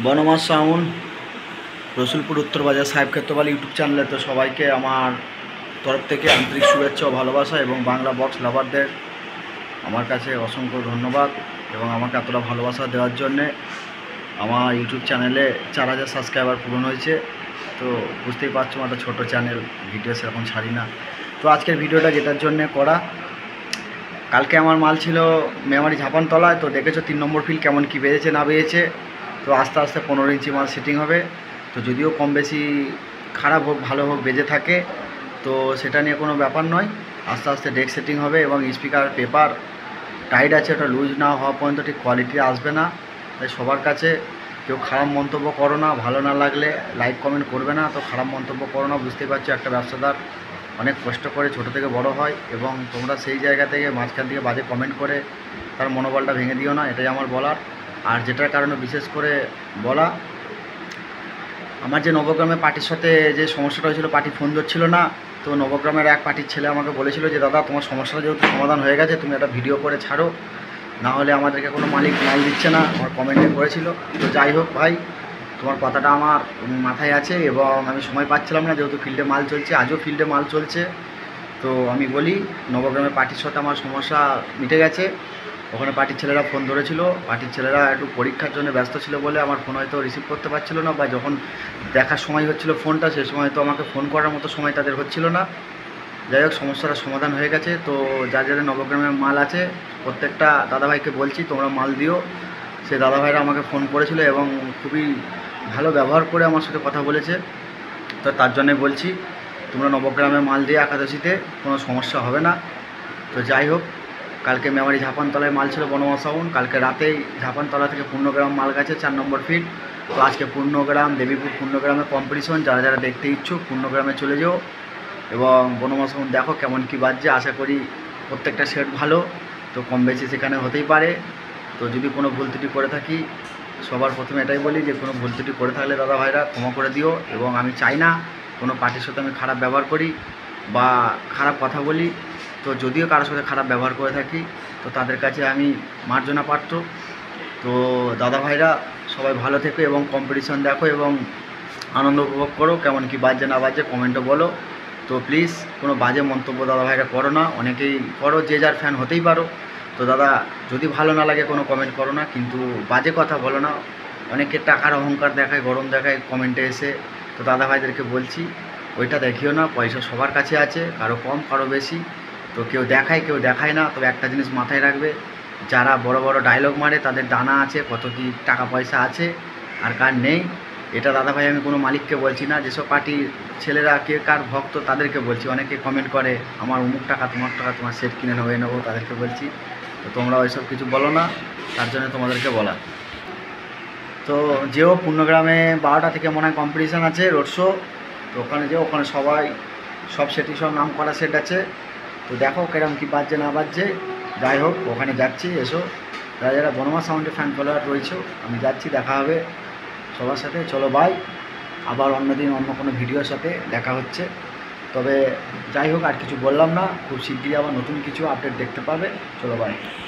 বনমাস sound Rasulpur উত্তর বাজার সাহেব ক্ষেত্রপাল ইউটিউব চ্যানেলে তো সবাইকে আমার তরফ থেকে আন্তরিক শুভেচ্ছা ও ভালোবাসা এবং বাংলা বক্স লাভারদের আমার কাছে অসংখ্য ধন্যবাদ এবং আমাকে এতটা ভালোবাসা দেওয়ার জন্যে। আমার ইউটিউব চ্যানেলে 4000 সাবস্ক্রাইবার পূরণ হয়েছে। তো বুঝতেই পারছো একটা ছোটো চ্যানেল, ভিডিও সেরকম ছাড়ি না। তো আজকের ভিডিওটা যেটার জন্যে করা, কালকে আমার মাল ছিল মেমারি ঝাপানতলায়। তো দেখেছো 3 নম্বর ফিল কেমন কি বেজেছে না বেজেছে। তো আস্তে আস্তে 15 ইঞ্চি মাল সেটিং হবে। তো যদিও কম বেশি খারাপ হোক ভালো হোক বেজে থাকে, তো সেটা নিয়ে কোনো ব্যাপার নয়। আস্তে আস্তে ডেক সেটিং হবে এবং স্পিকার পেপার টাইট আছে, ওটা লুজ না হওয়া পর্যন্ত ঠিক কোয়ালিটি আসবে না। তাই সবার কাছে কেউ খারাপ মন্তব্য করো না, ভালো না লাগলে লাইক কমেন্ট করবে না। তো খারাপ মন্তব্য করো না, বুঝতেই পারছো একটা ব্যবসাদার অনেক কষ্ট করে ছোটো থেকে বড় হয়, এবং তোমরা সেই জায়গা থেকে মাঝখান থেকে বাজে কমেন্ট করে তার মনোবলটা ভেঙে দিও না, এটাই আমার বলার। আর যেটার কারণে বিশেষ করে বলা, আমার যে নবগ্রামে পার্টির সাথে যে সমস্যাটা হয়েছিল, পার্টি ফোন ধরছিল না। তো নবগ্রামের এক পার্টির ছেলে আমাকে বলেছিল যে দাদা তোমার সমস্যাটা যেহেতু সমাধান হয়ে গেছে, তুমি একটা ভিডিও করে ছাড়ো, না হলে আমাদেরকে কোনো মালিক মাল দিচ্ছে না, আমার কমেন্টে করেছিল। তো যাই হোক ভাই, তোমার কথাটা আমার মাথায় আছে এবং আমি সময় পাচ্ছিলাম না, যেহেতু ফিল্ডে মাল চলছে, আজও ফিল্ডে মাল চলছে। তো আমি বলি, নবগ্রামের পার্টির সাথে আমার সমস্যা মিটে গেছে। ওখানে পার্টির ছেলেরা ফোন ধরেছিল, পার্টির ছেলেরা একটু পরীক্ষার জন্য ব্যস্ত ছিল বলে আমার ফোন হয়তো রিসিভ করতে পারছিল না, বা যখন দেখার সময় হচ্ছিল ফোনটা, সেই সময় তো আমাকে ফোন করার মতো সময় তাদের হচ্ছিল না। যাই হোক, সমস্যাটা সমাধান হয়ে গেছে। তো যাদের নবগ্রামের মাল আছে প্রত্যেকটা দাদাভাইকে বলছি তোমরা মাল দিও। সে দাদাভাইরা আমাকে ফোন করেছিল এবং খুবই ভালো ব্যবহার করে আমার সাথে কথা বলেছে। তো তার জন্যে বলছি, তোমরা নবগ্রামে মাল দিয়ে একাদশীতে কোনো সমস্যা হবে না। তো যাই হোক, কালকে মেমারি ঝাপানতলায় মাল ছিল বনমাস সাউন্ড, কালকে রাতেই ঝাপানতলা থেকে পূর্ণগ্রাম মাল গেছে 4 নম্বর ফিট। তো আজকে পূর্ণগ্রাম, দেবীপুর পূর্ণগ্রামে কম্পিটিশন, যারা যারা দেখতে ইচ্ছুক পূর্ণগ্রামে চলে যাও এবং বনমাস সাউন্ড দেখো কেমন কী বাজছে। আশা করি প্রত্যেকটা সেট ভালো, তো কম বেশি সেখানে হতেই পারে। তো যদি কোনো ভুল ত্রুটি করে থাকি, সবার প্রথমে এটাই বলি যে কোনো ভুল ত্রুটি করে থাকলে দাদা ভাইরা ক্ষমা করে দিও। এবং আমি চাই না কোনো পার্টির সাথে আমি খারাপ ব্যবহার করি বা খারাপ কথা বলি। তো যদিও কারোর সাথে খারাপ ব্যবহার করে থাকি, তো তাদের কাছে আমি মার্জনা পাত্র। তো দাদা ভাইরা সবাই ভালো থেকো এবং কম্পিটিশন দেখো এবং আনন্দ উপভোগ করো। কেমন কি বাজছে না বাজছে কমেন্টে বলো। তো প্লিজ কোনো বাজে মন্তব্য দাদা ভাইরা করো না, অনেকেই করো, যে যার ফ্যান হতেই পারো। তো দাদা, যদি ভালো না লাগে কোনো কমেন্ট করো না, কিন্তু বাজে কথা বলো না। অনেকে টাকার অহংকার দেখায়, গরম দেখায় কমেন্টে এসে। তো দাদা ভাইদেরকে বলছি ওইটা দেখিও না। পয়সা সবার কাছে আছে, কারো কম কারো বেশি। তো কেউ দেখায় কেউ দেখায় না। তবে একটা জিনিস মাথায় রাখবে, যারা বড় বড় ডায়লগ মারে তাদের দানা আছে, কত কি টাকা পয়সা আছে আর কার নেই। এটা দাদাভাই আমি কোনো মালিককে বলছি না, যেসব পার্টির ছেলেরা কে কার ভক্ত তাদেরকে বলছি। অনেকে কমেন্ট করে আমার অমুক টাকা তোমার সেট কিনে নেবো, তাদেরকে বলছি। তো তোমরা ওইসব কিছু বলো না, তার জন্য তোমাদেরকে বলা। তো যেও পূর্ণগ্রামে 12টা থেকে মনে হয় কম্পিটিশান আছে, রোড শো। তো ওখানে যেও, ওখানে সবাই সব সেটই সব নাম করা সেট আছে। তো দেখো কিরম কী বাজছে না বাজছে। যাই হোক, ওখানে যাচ্ছি, এসো। যারা যারা বনমাস সাউন্ডের ফ্যান ফলোয়ার রয়েছে, আমি যাচ্ছি, দেখা হবে সবার সাথে। চলো বাই, আবার অন্যদিন অন্য কোনো ভিডিওর সাথে দেখা হচ্ছে। তবে যাই হোক, আর কিছু বললাম না, খুব শিগগিরই আবার নতুন কিছু আপডেট দেখতে পাবে। চলো বাই।